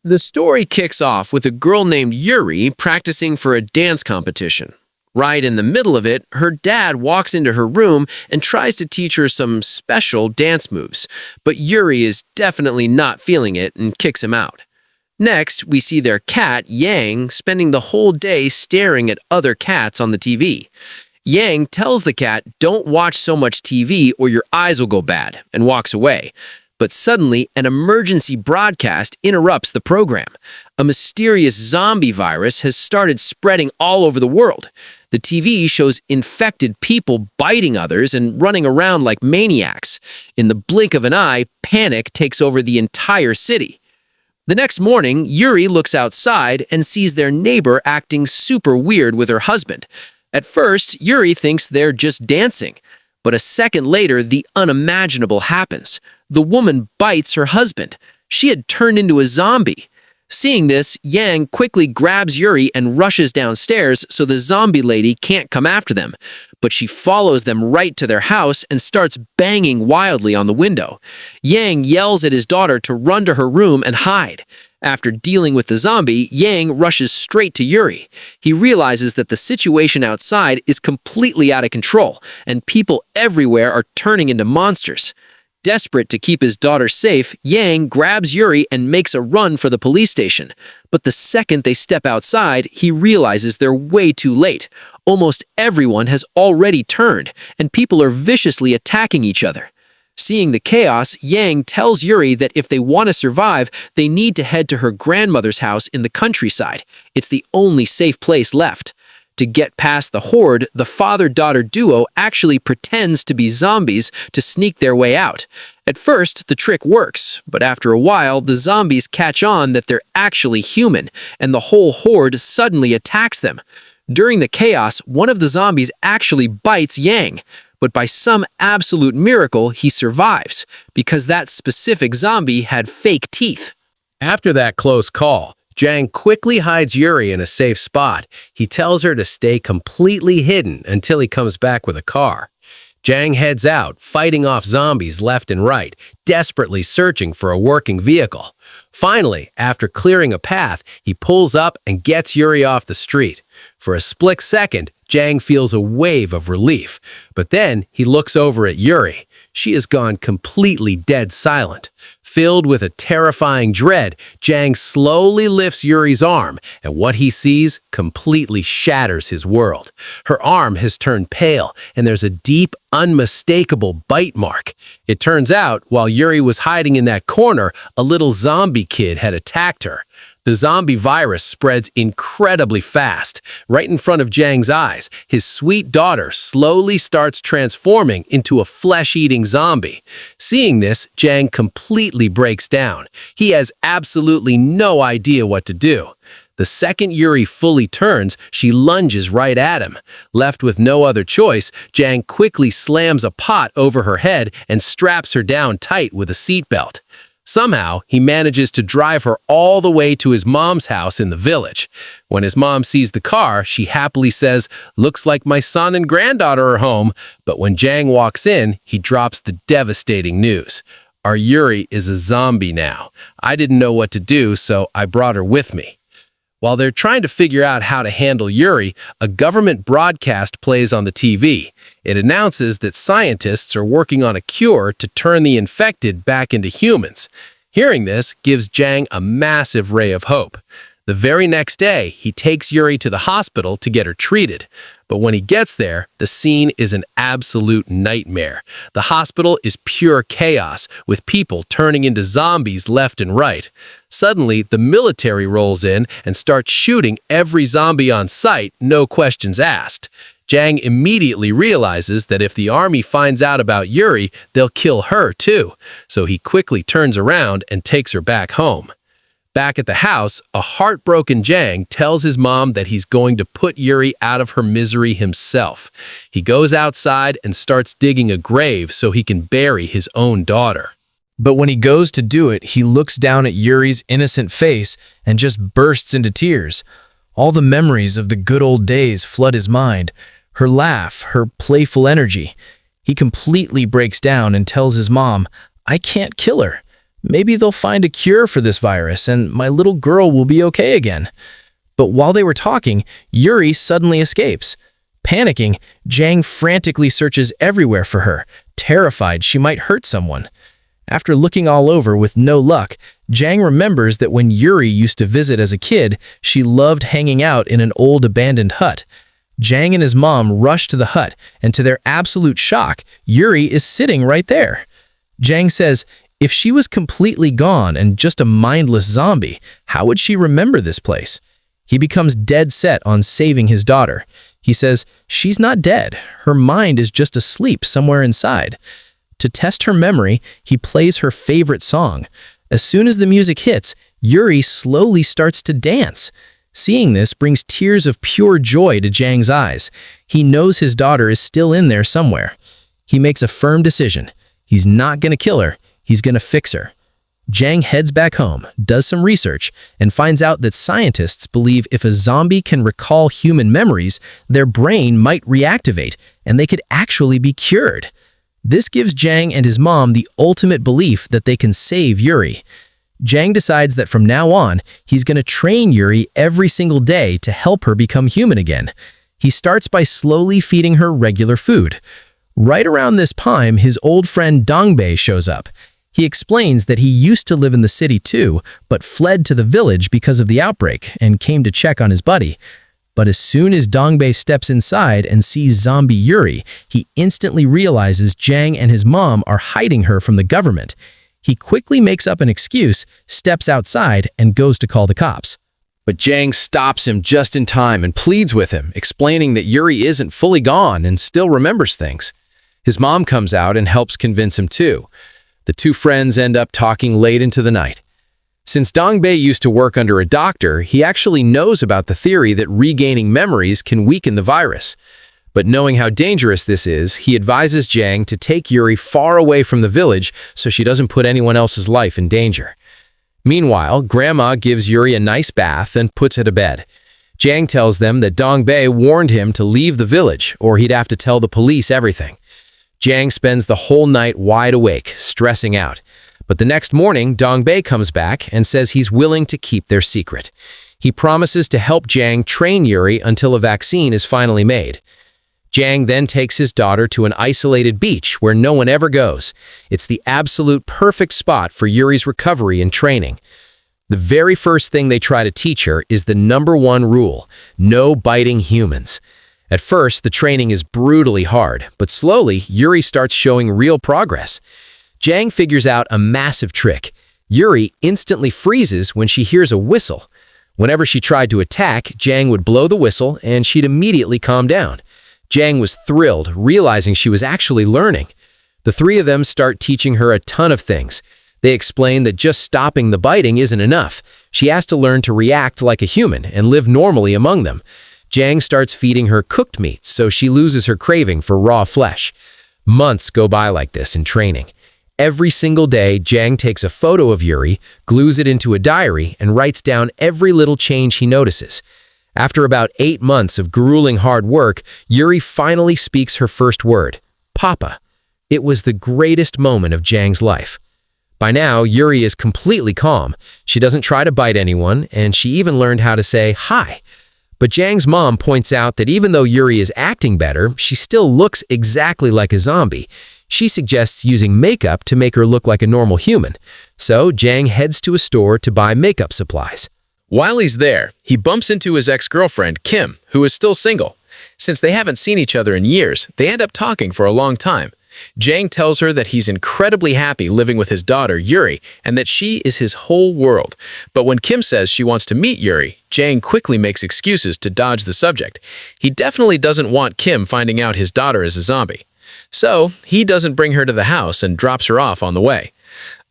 The story kicks off with a girl named Yuri practicing for a dance competition. Right in the middle of it, her dad walks into her room and tries to teach her some special dance moves, but Yuri is definitely not feeling it and kicks him out. Next, we see their cat, Yang, spending the whole day staring at other cats on the TV. Yang tells the cat, "Don't watch so much TV or your eyes will go bad," and walks away. But suddenly, an emergency broadcast interrupts the program. A mysterious zombie virus has started spreading all over the world. The TV shows infected people biting others and running around like maniacs. In the blink of an eye, panic takes over the entire city. The next morning, Yuri looks outside and sees their neighbor acting super weird with her husband. At first, Yuri thinks they're just dancing. But a second later, the unimaginable happens. The woman bites her husband. She had turned into a zombie. Seeing this, Yang quickly grabs Yuri and rushes downstairs so the zombie lady can't come after them. But she follows them right to their house and starts banging wildly on the window. Yang yells at his daughter to run to her room and hide. After dealing with the zombie, Yang rushes straight to Yuri. He realizes that the situation outside is completely out of control, and people everywhere are turning into monsters. Desperate to keep his daughter safe, Yang grabs Yuri and makes a run for the police station. But the second they step outside, he realizes they're way too late. Almost everyone has already turned, and people are viciously attacking each other. Seeing the chaos, Yang tells Yuri that if they want to survive, they need to head to her grandmother's house in the countryside. It's the only safe place left. To get past the horde, the father-daughter duo actually pretends to be zombies to sneak their way out. At first, the trick works, but after a while, the zombies catch on that they're actually human, and the whole horde suddenly attacks them. During the chaos, one of the zombies actually bites Yang, but by some absolute miracle, he survives, because that specific zombie had fake teeth. After that close call, Jang quickly hides Yuri in a safe spot. He tells her to stay completely hidden until he comes back with a car. Jang heads out, fighting off zombies left and right, desperately searching for a working vehicle. Finally, after clearing a path, he pulls up and gets Yuri off the street. For a split second, Jang feels a wave of relief, but then he looks over at Yuri. She has gone completely dead silent. Filled with a terrifying dread, Jang slowly lifts Yuri's arm, and what he sees completely shatters his world. Her arm has turned pale, and there's a deep, unmistakable bite mark. It turns out, while Yuri was hiding in that corner, a little zombie kid had attacked her. The zombie virus spreads incredibly fast. Right in front of Jang's eyes, his sweet daughter slowly starts transforming into a flesh-eating zombie. Seeing this, Jang completely breaks down. He has absolutely no idea what to do. The second Yuri fully turns, she lunges right at him. Left with no other choice, Jang quickly slams a pot over her head and straps her down tight with a seatbelt. Somehow, he manages to drive her all the way to his mom's house in the village. When his mom sees the car, she happily says, "Looks like my son and granddaughter are home." But when Jang walks in, he drops the devastating news. Our Yuri is a zombie now. I didn't know what to do, so I brought her with me. While they're trying to figure out how to handle Yuri, a government broadcast plays on the TV. It announces that scientists are working on a cure to turn the infected back into humans. Hearing this gives Jang a massive ray of hope. The very next day, he takes Yuri to the hospital to get her treated. But when he gets there, the scene is an absolute nightmare. The hospital is pure chaos, with people turning into zombies left and right. Suddenly, the military rolls in and starts shooting every zombie on sight, no questions asked. Jang immediately realizes that if the army finds out about Yuri, they'll kill her too. So he quickly turns around and takes her back home. Back at the house, a heartbroken Jang tells his mom that he's going to put Yuri out of her misery himself. He goes outside and starts digging a grave so he can bury his own daughter. But when he goes to do it, he looks down at Yuri's innocent face and just bursts into tears. All the memories of the good old days flood his mind. Her laugh, her playful energy. He completely breaks down and tells his mom, "I can't kill her. Maybe they'll find a cure for this virus and my little girl will be okay again. But while they were talking, Yuri suddenly escapes. Panicking, Jang frantically searches everywhere for her, terrified she might hurt someone. After looking all over with no luck, Jang remembers that when Yuri used to visit as a kid, she loved hanging out in an old abandoned hut. Jang and his mom rush to the hut, and to their absolute shock, Yuri is sitting right there. Jang says, if she was completely gone and just a mindless zombie, how would she remember this place? He becomes dead set on saving his daughter. He says, she's not dead. Her mind is just asleep somewhere inside. To test her memory, he plays her favorite song. As soon as the music hits, Yuri slowly starts to dance. Seeing this brings tears of pure joy to Jang's eyes. He knows his daughter is still in there somewhere. He makes a firm decision. He's not going to kill her. He's going to fix her. Jang heads back home, does some research, and finds out that scientists believe if a zombie can recall human memories, their brain might reactivate, and they could actually be cured. This gives Jang and his mom the ultimate belief that they can save Yuri. Jang decides that from now on, he's going to train Yuri every single day to help her become human again. He starts by slowly feeding her regular food. Right around this time, his old friend Dongbei shows up. He explains that he used to live in the city too, but fled to the village because of the outbreak and came to check on his buddy. But as soon as Dongbei steps inside and sees zombie Yuri, he instantly realizes Jang and his mom are hiding her from the government. He quickly makes up an excuse, steps outside, and goes to call the cops. But Jang stops him just in time and pleads with him, explaining that Yuri isn't fully gone and still remembers things. His mom comes out and helps convince him too. The two friends end up talking late into the night. Since Dongbei used to work under a doctor, he actually knows about the theory that regaining memories can weaken the virus. But knowing how dangerous this is, he advises Jang to take Yuri far away from the village so she doesn't put anyone else's life in danger. Meanwhile, Grandma gives Yuri a nice bath and puts her to bed. Jang tells them that Dongbei warned him to leave the village or he'd have to tell the police everything. Jang spends the whole night wide awake, stressing out. But the next morning, Dongbei comes back and says he's willing to keep their secret. He promises to help Jang train Yuri until a vaccine is finally made. Jang then takes his daughter to an isolated beach where no one ever goes. It's the absolute perfect spot for Yuri's recovery and training. The very first thing they try to teach her is the #1 rule: no biting humans. At first, the training is brutally hard, but slowly, Yuri starts showing real progress. Jang figures out a massive trick. Yuri instantly freezes when she hears a whistle. Whenever she tried to attack, Jang would blow the whistle and she'd immediately calm down. Jang was thrilled, realizing she was actually learning. The three of them start teaching her a ton of things. They explain that just stopping the biting isn't enough. She has to learn to react like a human and live normally among them. Jang starts feeding her cooked meats, so she loses her craving for raw flesh. Months go by like this in training. Every single day, Jang takes a photo of Yuri, glues it into a diary, and writes down every little change he notices. After about 8 months of grueling hard work, Yuri finally speaks her first word, Papa. It was the greatest moment of Jang's life. By now, Yuri is completely calm. She doesn't try to bite anyone, and she even learned how to say hi. But Jang's mom points out that even though Yuri is acting better, she still looks exactly like a zombie. She suggests using makeup to make her look like a normal human. So Jang heads to a store to buy makeup supplies. While he's there, he bumps into his ex-girlfriend, Kim, who is still single. Since they haven't seen each other in years, they end up talking for a long time. Jang tells her that he's incredibly happy living with his daughter, Yuri, and that she is his whole world. But when Kim says she wants to meet Yuri, Jang quickly makes excuses to dodge the subject. He definitely doesn't want Kim finding out his daughter is a zombie. So, he doesn't bring her to the house and drops her off on the way.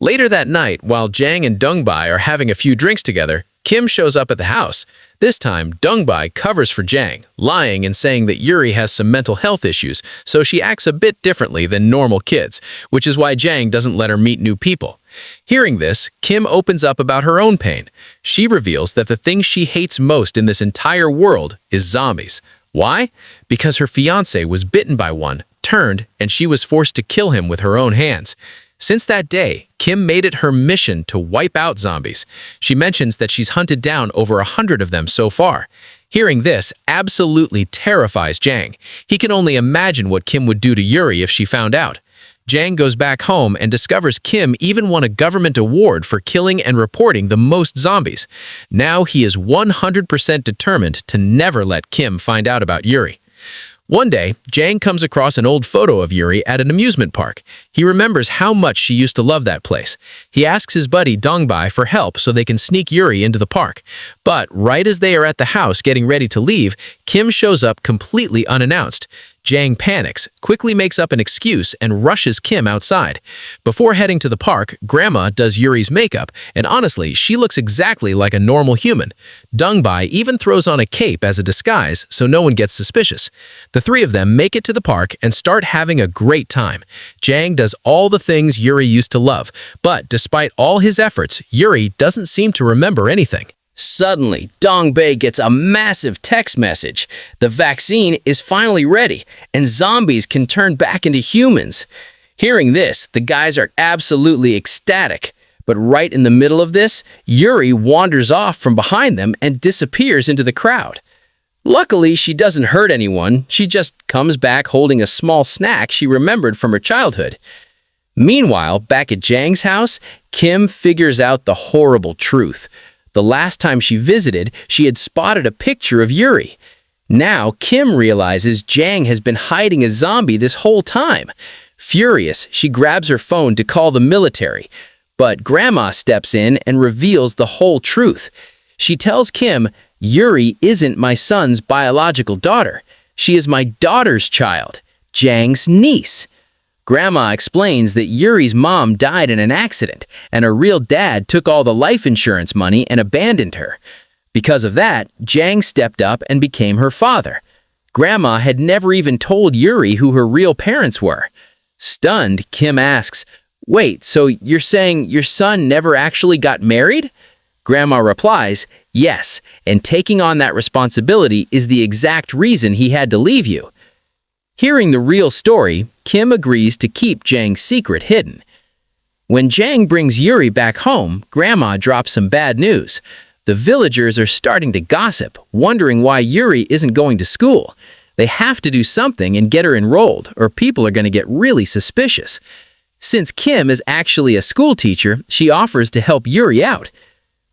Later that night, while Jang and Dongbei are having a few drinks together, Kim shows up at the house. This time, Dongbei covers for Jang, lying and saying that Yuri has some mental health issues, so she acts a bit differently than normal kids, which is why Jang doesn't let her meet new people. Hearing this, Kim opens up about her own pain. She reveals that the thing she hates most in this entire world is zombies. Why? Because her fiancé was bitten by one, turned, and she was forced to kill him with her own hands. Since that day, Kim made it her mission to wipe out zombies. She mentions that she's hunted down over 100 of them so far. Hearing this absolutely terrifies Jang. He can only imagine what Kim would do to Yuri if she found out. Jang goes back home and discovers Kim even won a government award for killing and reporting the most zombies. Now he is 100% determined to never let Kim find out about Yuri. One day, Jang comes across an old photo of Yuri at an amusement park. He remembers how much she used to love that place. He asks his buddy Dongbai for help so they can sneak Yuri into the park. But right as they are at the house getting ready to leave, Kim shows up completely unannounced. Jang panics, quickly makes up an excuse, and rushes Kim outside. Before heading to the park, Grandma does Yuri's makeup, and honestly, she looks exactly like a normal human. Dongbai even throws on a cape as a disguise so no one gets suspicious. The three of them make it to the park and start having a great time. Jang does all the things Yuri used to love, but despite all his efforts, Yuri doesn't seem to remember anything. Suddenly, Dongbei gets a massive text message. The vaccine is finally ready, and zombies can turn back into humans. Hearing this, the guys are absolutely ecstatic. But right in the middle of this, Yuri wanders off from behind them and disappears into the crowd. Luckily, she doesn't hurt anyone. She just comes back holding a small snack she remembered from her childhood. Meanwhile, back at Jang's house, Kim figures out the horrible truth. The last time she visited, she had spotted a picture of Yuri. Now, Kim realizes Jang has been hiding a zombie this whole time. Furious, she grabs her phone to call the military. But Grandma steps in and reveals the whole truth. She tells Kim, Yuri isn't my son's biological daughter. She is my daughter's child, Jang's niece. Grandma explains that Yuri's mom died in an accident, and her real dad took all the life insurance money and abandoned her. Because of that, Jang stepped up and became her father. Grandma had never even told Yuri who her real parents were. Stunned, Kim asks, "Wait, so you're saying your son never actually got married?" Grandma replies, "Yes, and taking on that responsibility is the exact reason he had to leave you." Hearing the real story, Kim agrees to keep Jang's secret hidden. When Jang brings Yuri back home, Grandma drops some bad news. The villagers are starting to gossip, wondering why Yuri isn't going to school. They have to do something and get her enrolled, or people are going to get really suspicious. Since Kim is actually a school teacher, she offers to help Yuri out.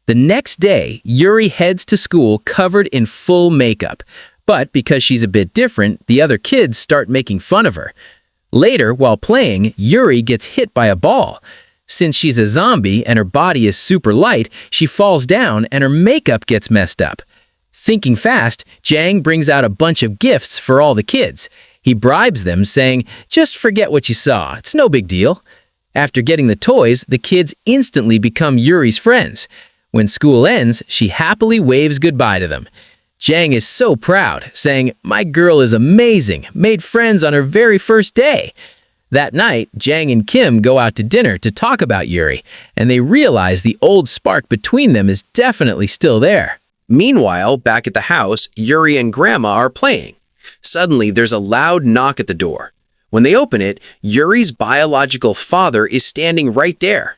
The next day, Yuri heads to school covered in full makeup. But because she's a bit different, the other kids start making fun of her. Later, while playing, Yuri gets hit by a ball. Since she's a zombie and her body is super light, she falls down and her makeup gets messed up. Thinking fast, Jang brings out a bunch of gifts for all the kids. He bribes them, saying, "Just forget what you saw, it's no big deal." After getting the toys, the kids instantly become Yuri's friends. When school ends, she happily waves goodbye to them. Jang is so proud, saying, "My girl is amazing, made friends on her very first day." That night, Jang and Kim go out to dinner to talk about Yuri, and they realize the old spark between them is definitely still there. Meanwhile, back at the house, Yuri and Grandma are playing. Suddenly, there's a loud knock at the door. When they open it, Yuri's biological father is standing right there.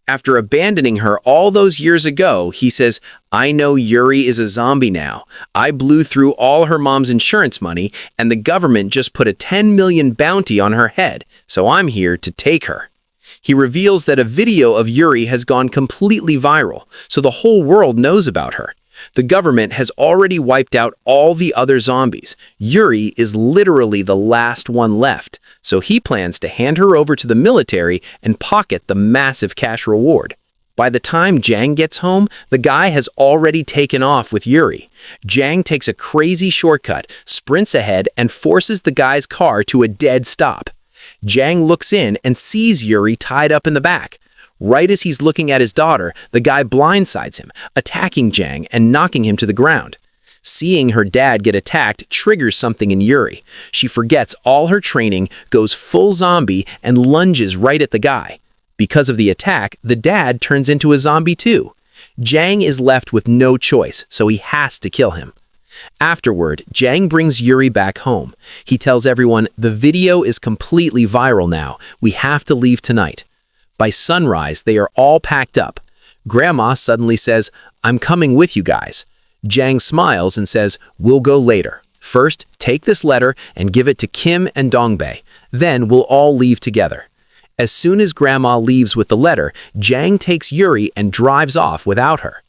After abandoning her all those years ago, he says, "I know Yuri is a zombie now. I blew through all her mom's insurance money, and the government just put a 10 million bounty on her head, so I'm here to take her." He reveals that a video of Yuri has gone completely viral, so the whole world knows about her. The government has already wiped out all the other zombies. Yuri is literally the last one left, so he plans to hand her over to the military and pocket the massive cash reward. By the time Jang gets home, the guy has already taken off with Yuri. Jang takes a crazy shortcut, sprints ahead, and forces the guy's car to a dead stop. Jang looks in and sees Yuri tied up in the back. Right as he's looking at his daughter, the guy blindsides him, attacking Jang and knocking him to the ground. Seeing her dad get attacked triggers something in Yuri. She forgets all her training, goes full zombie, and lunges right at the guy. Because of the attack, the dad turns into a zombie too. Jang is left with no choice, so he has to kill him. Afterward, Jang brings Yuri back home. He tells everyone, "The video is completely viral now. We have to leave tonight." By sunrise, they are all packed up. Grandma suddenly says, "I'm coming with you guys." Jang smiles and says, "We'll go later. First, take this letter and give it to Kim and Dongbei. Then we'll all leave together." As soon as Grandma leaves with the letter, Jang takes Yuri and drives off without her.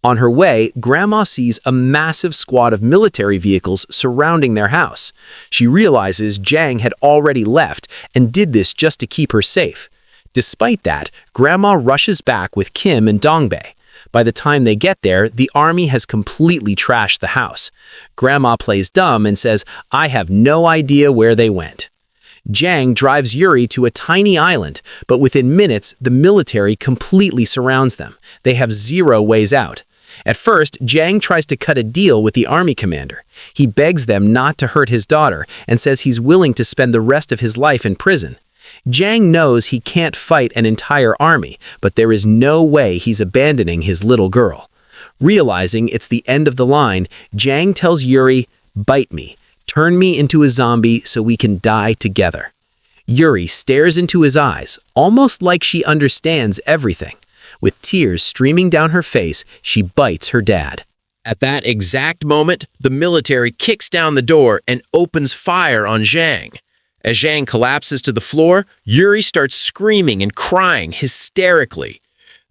On her way, Grandma sees a massive squad of military vehicles surrounding their house. She realizes Jang had already left and did this just to keep her safe. Despite that, Grandma rushes back with Kim and Dongbei. By the time they get there, the army has completely trashed the house. Grandma plays dumb and says, "I have no idea where they went." Jang drives Yuri to a tiny island, but within minutes, the military completely surrounds them. They have zero ways out. At first, Jang tries to cut a deal with the army commander. He begs them not to hurt his daughter and says he's willing to spend the rest of his life in prison. Jang knows he can't fight an entire army, but there is no way he's abandoning his little girl. Realizing it's the end of the line, Jang tells Yuri, "Bite me. Turn me into a zombie so we can die together." Yuri stares into his eyes, almost like she understands everything. With tears streaming down her face, she bites her dad. At that exact moment, the military kicks down the door and opens fire on Jang. As Jang collapses to the floor, Yuri starts screaming and crying hysterically.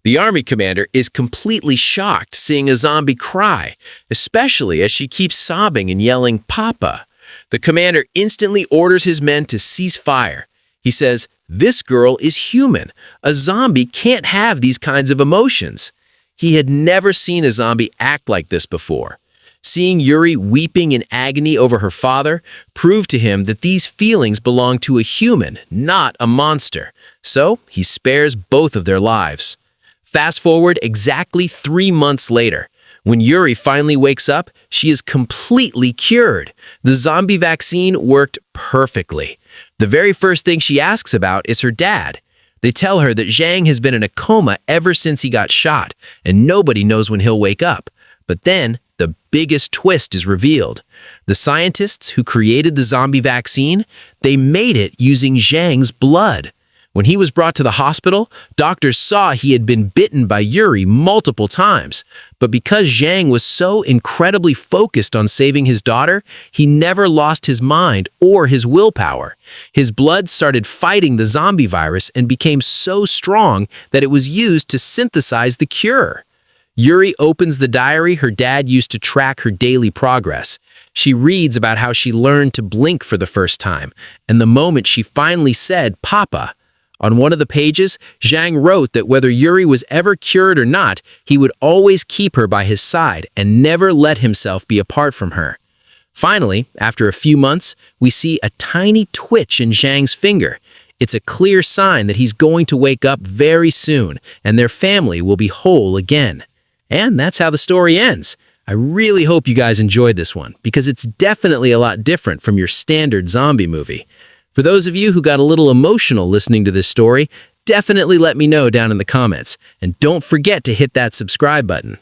The army commander is completely shocked seeing a zombie cry, especially as she keeps sobbing and yelling, "Papa." The commander instantly orders his men to cease fire. He says, "This girl is human. A zombie can't have these kinds of emotions." He had never seen a zombie act like this before. Seeing Yuri weeping in agony over her father proved to him that these feelings belong to a human, not a monster. So he spares both of their lives. Fast forward exactly 3 months later. When Yuri finally wakes up, she is completely cured. The zombie vaccine worked perfectly. The very first thing she asks about is her dad. They tell her that Jang has been in a coma ever since he got shot, and nobody knows when he'll wake up. But then, the biggest twist is revealed. The scientists who created the zombie vaccine, they made it using Zhang's blood. When he was brought to the hospital, doctors saw he had been bitten by Yuri multiple times. But because Zhang was so incredibly focused on saving his daughter, he never lost his mind or his willpower. His blood started fighting the zombie virus and became so strong that it was used to synthesize the cure. Yuri opens the diary her dad used to track her daily progress. She reads about how she learned to blink for the first time, and the moment she finally said, "Papa." On one of the pages, Zhang wrote that whether Yuri was ever cured or not, he would always keep her by his side and never let himself be apart from her. Finally, after a few months, we see a tiny twitch in Zhang's finger. It's a clear sign that he's going to wake up very soon and their family will be whole again. And that's how the story ends. I really hope you guys enjoyed this one because it's definitely a lot different from your standard zombie movie. For those of you who got a little emotional listening to this story, definitely let me know down in the comments. And don't forget to hit that subscribe button.